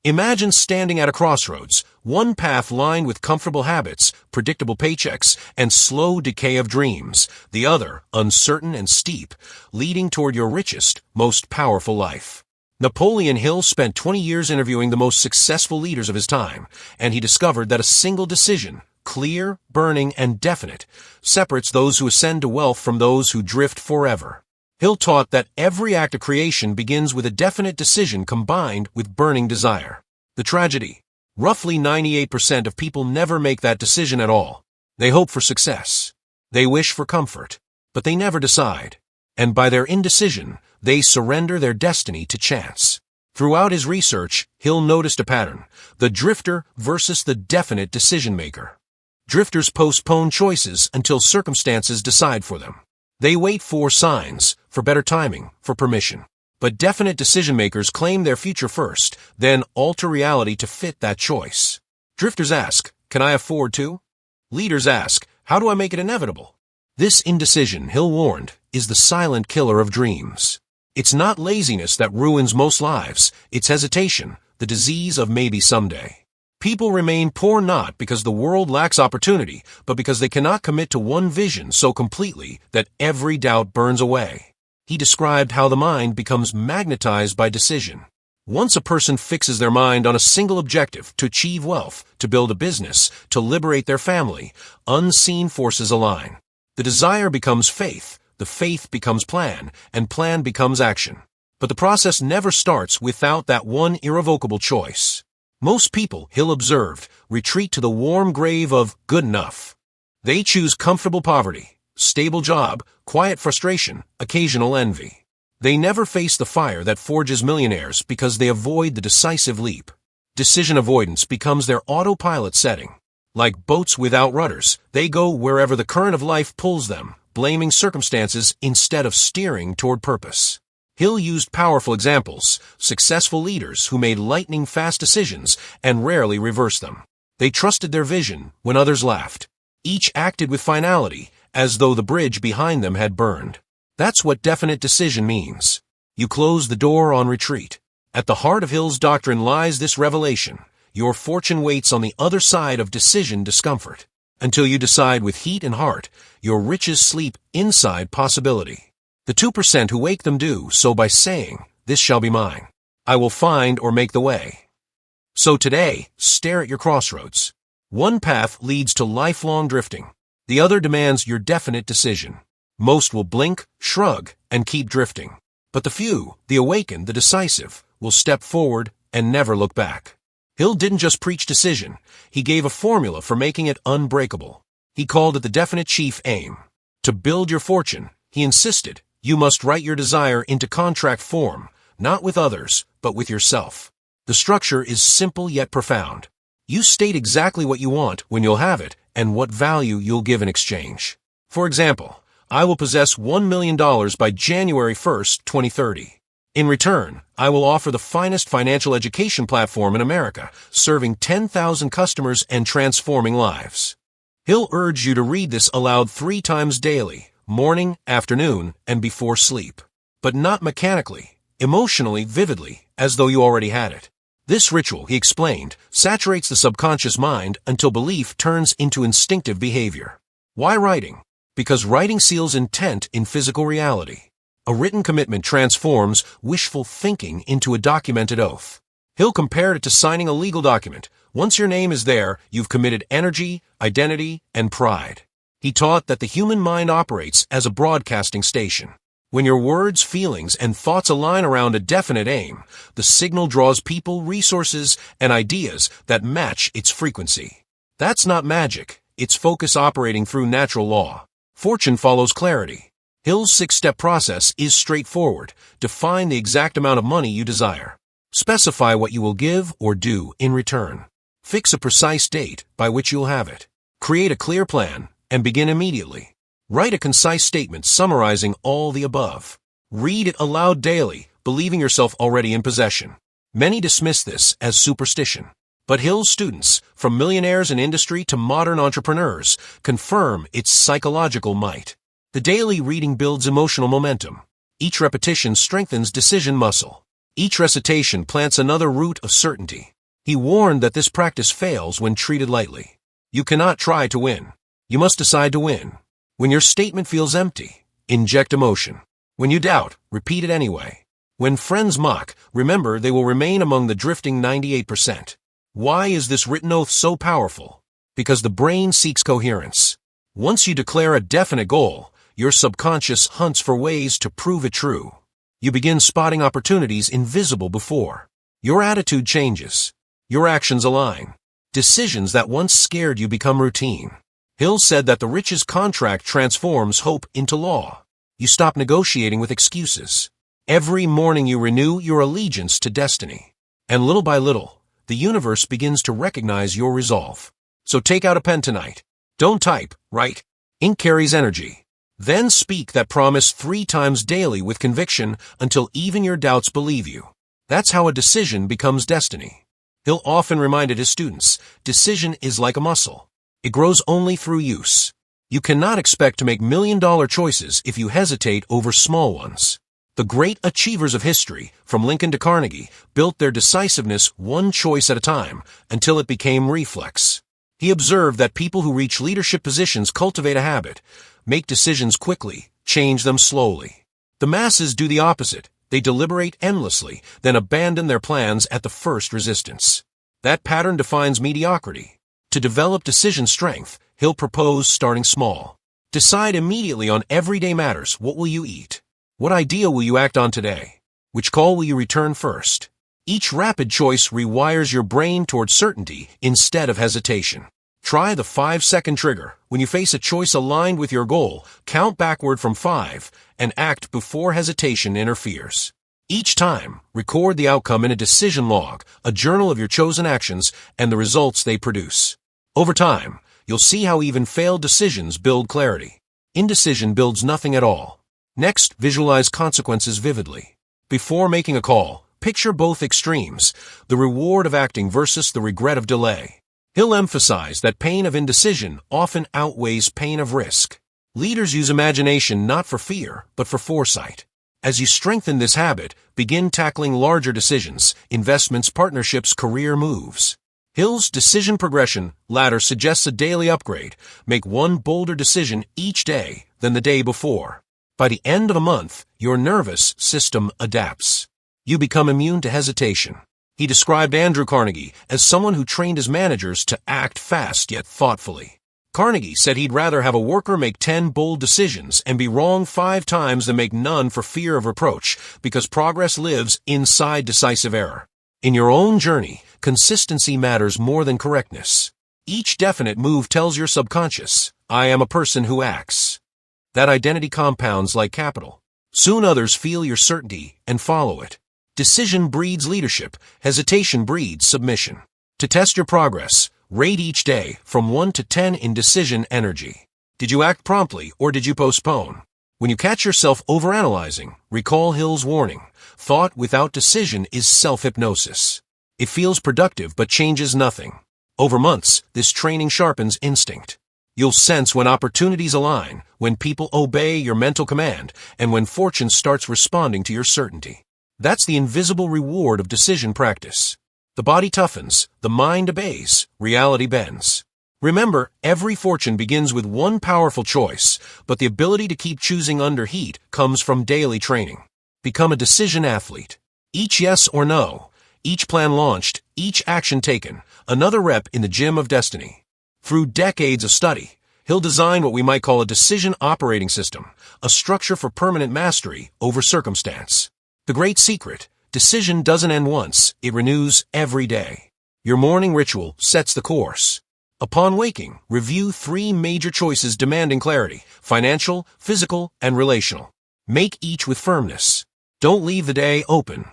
Imagine standing at a crossroads, one path lined with comfortable habits, predictable paychecks, and slow decay of dreams, the other uncertain and steep, leading toward your richest, most powerful life. Napoleon Hill spent 20 years interviewing the most successful leaders of his time, and he discovered that a single decision, clear, burning, and definite, separates those who ascend to wealth from those who drift forever. Hill taught that every act of creation begins with a definite decision combined with burning desire. The tragedy: roughly 98% of people never make that decision at all. They hope for success. They wish for comfort. But they never decide. And by their indecision, they surrender their destiny to chance. Throughout his research, Hill noticed a pattern: the drifter versus the definite decision-maker. Drifters postpone choices until circumstances decide for them. They wait for signs, for better timing, for permission. But definite decision-makers claim their future first, then alter reality to fit that choice. Drifters ask, "Can I afford to?" Leaders ask, "How do I make it inevitable?" This indecision, Hill warned, is the silent killer of dreams. It's not laziness that ruins most lives, it's hesitation, the disease of maybe someday. People remain poor not because the world lacks opportunity, but because they cannot commit to one vision so completely that every doubt burns away. He described how the mind becomes magnetized by decision. Once a person fixes their mind on a single objective, to achieve wealth, to build a business, to liberate their family, unseen forces align. The desire becomes faith, the faith becomes plan, and plan becomes action. But the process never starts without that one irrevocable choice. Most people, Hill observed, retreat to the warm grave of good enough. They choose comfortable poverty, stable job, quiet frustration, occasional envy. They never face the fire that forges millionaires because they avoid the decisive leap. Decision avoidance becomes their autopilot setting. Like boats without rudders, they go wherever the current of life pulls them, blaming circumstances instead of steering toward purpose. Hill used powerful examples, successful leaders who made lightning-fast decisions and rarely reversed them. They trusted their vision when others laughed. Each acted with finality, as though the bridge behind them had burned. That's what definite decision means. You close the door on retreat. At the heart of Hill's doctrine lies this revelation: your fortune waits on the other side of decision discomfort. Until you decide with heat and heart, your riches sleep inside possibility. The 2% who wake them do so by saying, "This shall be mine. I will find or make the way." So today, stare at your crossroads. One path leads to lifelong drifting. The other demands your definite decision. Most will blink, shrug, and keep drifting. But the few, the awakened, the decisive, will step forward and never look back. Hill didn't just preach decision. He gave a formula for making it unbreakable. He called it the definite chief aim. To build your fortune, he insisted, you must write your desire into contract form, not with others, but with yourself. The structure is simple yet profound. You state exactly what you want when you'll have it and what value you'll give in exchange. For example, I will possess $1 million by January 1st, 2030. In return, I will offer the finest financial education platform in America, serving 10,000 customers and transforming lives. He'll urge you to read this aloud 3 times daily, morning, afternoon, and before sleep. But not mechanically, emotionally, vividly, as though you already had it. This ritual, he explained, saturates the subconscious mind until belief turns into instinctive behavior. Why writing? Because writing seals intent in physical reality. A written commitment transforms wishful thinking into a documented oath. Hill compared it to signing a legal document. Once your name is there, you've committed energy, identity, and pride. He taught that the human mind operates as a broadcasting station. When your words, feelings, and thoughts align around a definite aim, the signal draws people, resources, and ideas that match its frequency. That's not magic. It's focus operating through natural law. Fortune follows clarity. Hill's 6-step process is straightforward. Define the exact amount of money you desire. Specify what you will give or do in return. Fix a precise date by which you'll have it. Create a clear plan and begin immediately. Write a concise statement summarizing all the above. Read it aloud daily, believing yourself already in possession. Many dismiss this as superstition. But Hill's students, from millionaires in industry to modern entrepreneurs, confirm its psychological might. The daily reading builds emotional momentum. Each repetition strengthens decision muscle. Each recitation plants another root of certainty. He warned that this practice fails when treated lightly. You cannot try to win. You must decide to win. When your statement feels empty, inject emotion. When you doubt, repeat it anyway. When friends mock, remember they will remain among the drifting 98%. Why is this written oath so powerful? Because the brain seeks coherence. Once you declare a definite goal, your subconscious hunts for ways to prove it true. You begin spotting opportunities invisible before. Your attitude changes. Your actions align. Decisions that once scared you become routine. Hill said that the richest contract transforms hope into law. You stop negotiating with excuses. Every morning you renew your allegiance to destiny. And little by little, the universe begins to recognize your resolve. So take out a pen tonight. Don't type, write. Ink carries energy. Then speak that promise 3 times daily with conviction until even your doubts believe you. That's how a decision becomes destiny. Hill often reminded his students, decision is like a muscle. It grows only through use. You cannot expect to make million-dollar choices if you hesitate over small ones. The great achievers of history, from Lincoln to Carnegie, built their decisiveness one choice at a time until it became reflex. He observed that people who reach leadership positions cultivate a habit, make decisions quickly, change them slowly. The masses do the opposite. They deliberate endlessly, then abandon their plans at the first resistance. That pattern defines mediocrity. To develop decision strength, Hill proposed starting small. Decide immediately on everyday matters. What will you eat? What idea will you act on today? Which call will you return first? Each rapid choice rewires your brain toward certainty instead of hesitation. Try the 5-second trigger. When you face a choice aligned with your goal, count backward from 5 and act before hesitation interferes. Each time, record the outcome in a decision log, a journal of your chosen actions and the results they produce. Over time, you'll see how even failed decisions build clarity. Indecision builds nothing at all. Next, visualize consequences vividly. Before making a call, picture both extremes, the reward of acting versus the regret of delay. Hill emphasized that pain of indecision often outweighs pain of risk. Leaders use imagination not for fear, but for foresight. As you strengthen this habit, begin tackling larger decisions, investments, partnerships, career moves. Hill's decision progression ladder suggests a daily upgrade. Make one bolder decision each day than the day before. By the end of a month, your nervous system adapts. You become immune to hesitation. He described Andrew Carnegie as someone who trained his managers to act fast yet thoughtfully. Carnegie said he'd rather have a worker make 10 bold decisions and be wrong 5 times than make none for fear of reproach, because progress lives inside decisive error. In your own journey, consistency matters more than correctness. Each definite move tells your subconscious, I am a person who acts. That identity compounds like capital. Soon others feel your certainty and follow it. Decision breeds leadership. Hesitation breeds submission. To test your progress, rate each day from 1 to 10 in decision energy. Did you act promptly or did you postpone? When you catch yourself overanalyzing, recall Hill's warning. Thought without decision is self-hypnosis. It feels productive but changes nothing. Over months, this training sharpens instinct. You'll sense when opportunities align, when people obey your mental command, and when fortune starts responding to your certainty. That's the invisible reward of decision practice. The body toughens, the mind obeys, reality bends. Remember, every fortune begins with one powerful choice, but the ability to keep choosing under heat comes from daily training. Become a decision athlete. Each yes or no, each plan launched, each action taken, another rep in the gym of destiny. Through decades of study, Hill designed what we might call a decision operating system, a structure for permanent mastery over circumstance. The great secret, decision doesn't end once, it renews every day. Your morning ritual sets the course. Upon waking, review 3 major choices demanding clarity: financial, physical, and relational. Make each with firmness. Don't leave the day open.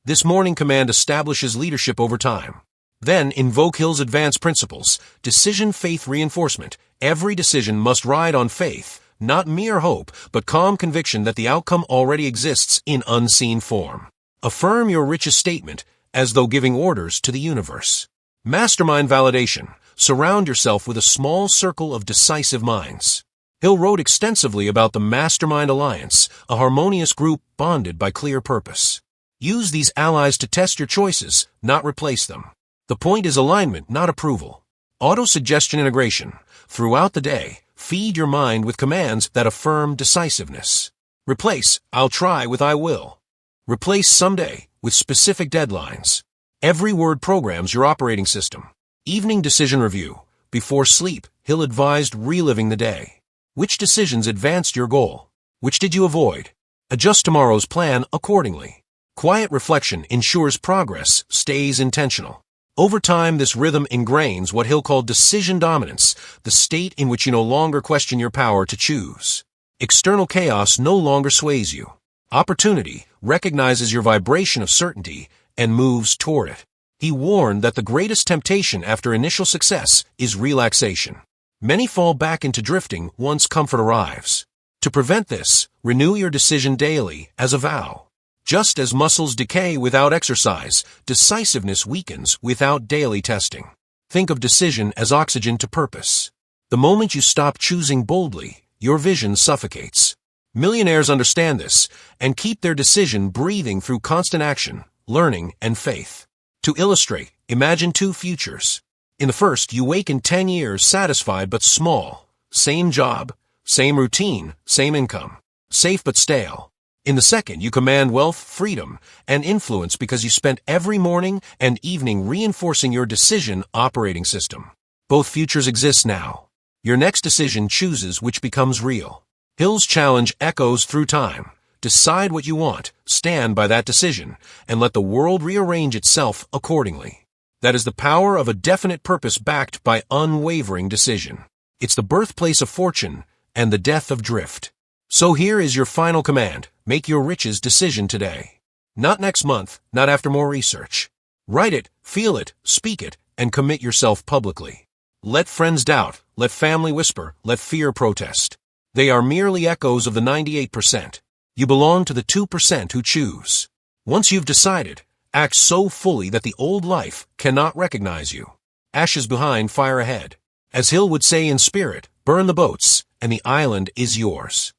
This morning command establishes leadership over time. Then invoke Hill's advanced principles, decision faith reinforcement. Every decision must ride on faith, not mere hope, but calm conviction that the outcome already exists in unseen form. Affirm your richest statement as though giving orders to the universe. Mastermind validation. Surround yourself with a small circle of decisive minds. Hill wrote extensively about the Mastermind Alliance, a harmonious group bonded by clear purpose. Use these allies to test your choices, not replace them. The point is alignment, not approval. Auto-suggestion integration. Throughout the day, feed your mind with commands that affirm decisiveness. Replace "I'll try" with "I will." Replace "someday" with specific deadlines. Every word programs your operating system. Evening decision review. Before sleep, Hill advised reliving the day. Which decisions advanced your goal? Which did you avoid? Adjust tomorrow's plan accordingly. Quiet reflection ensures progress stays intentional. Over time, this rhythm ingrains what Hill called decision dominance, the state in which you no longer question your power to choose. External chaos no longer sways you. Opportunity recognizes your vibration of certainty and moves toward it. He warned that the greatest temptation after initial success is relaxation. Many fall back into drifting once comfort arrives. To prevent this, renew your decision daily as a vow. Just as muscles decay without exercise, decisiveness weakens without daily testing. Think of decision as oxygen to purpose. The moment you stop choosing boldly, your vision suffocates. Millionaires understand this and keep their decision breathing through constant action, learning, and faith. To illustrate, imagine two futures. In the first, you wake in 10 years satisfied but small. Same job, same routine, same income. Safe but stale. In the second, you command wealth, freedom, and influence because you spent every morning and evening reinforcing your decision operating system. Both futures exist now. Your next decision chooses which becomes real. Hill's challenge echoes through time. Decide what you want, stand by that decision, and let the world rearrange itself accordingly. That is the power of a definite purpose backed by unwavering decision. It's the birthplace of fortune and the death of drift. So here is your final command. Make your riches decision today. Not next month, not after more research. Write it, feel it, speak it, and commit yourself publicly. Let friends doubt, let family whisper, let fear protest. They are merely echoes of the 98%. You belong to the 2% who choose. Once you've decided, act so fully that the old life cannot recognize you. Ashes behind, fire ahead. As Hill would say in spirit, burn the boats, and the island is yours.